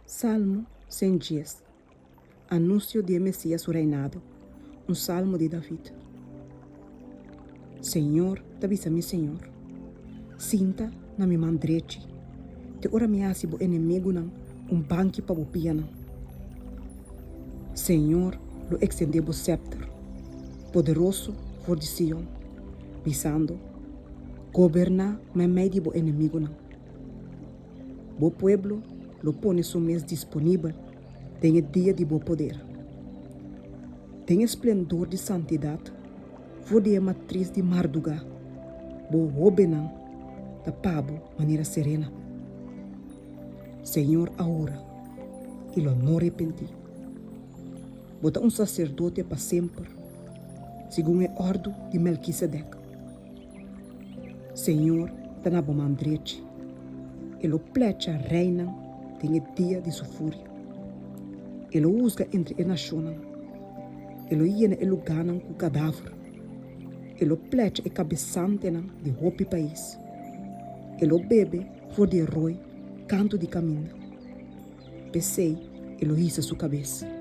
Salmo 110. Anúncio de Messias su reinado. Um salmo de David. Senhor, avisa-me, Senhor. Sinta na minha mão direita. Te ora me hace bo inimigo não, banque para o piano. Senhor, lo extende bo scepter, poderoso for de Sion, pisando, governa me meio bo inimigo não. Bo pueblo lo pone su mês disponível, tem dia de bo poder. Tem esplendor de santidade, for de matriz de marduga, bo robenão, da pabo maneira serena. Senhor ahora, e lo não arrependi. Bota sacerdote para sempre, segundo a ordem de Melquisedeque. Senhor, está na boa direita, e lo plecha reina, tem dia de sua fúria. E lo usa entre as nações, e lo llena e lo gana com cadáver, e lo plecha e cabeçante de roupa país, e lo bebe for de roi, canto de caminho. Pensei, e lo hisa sua cabeça.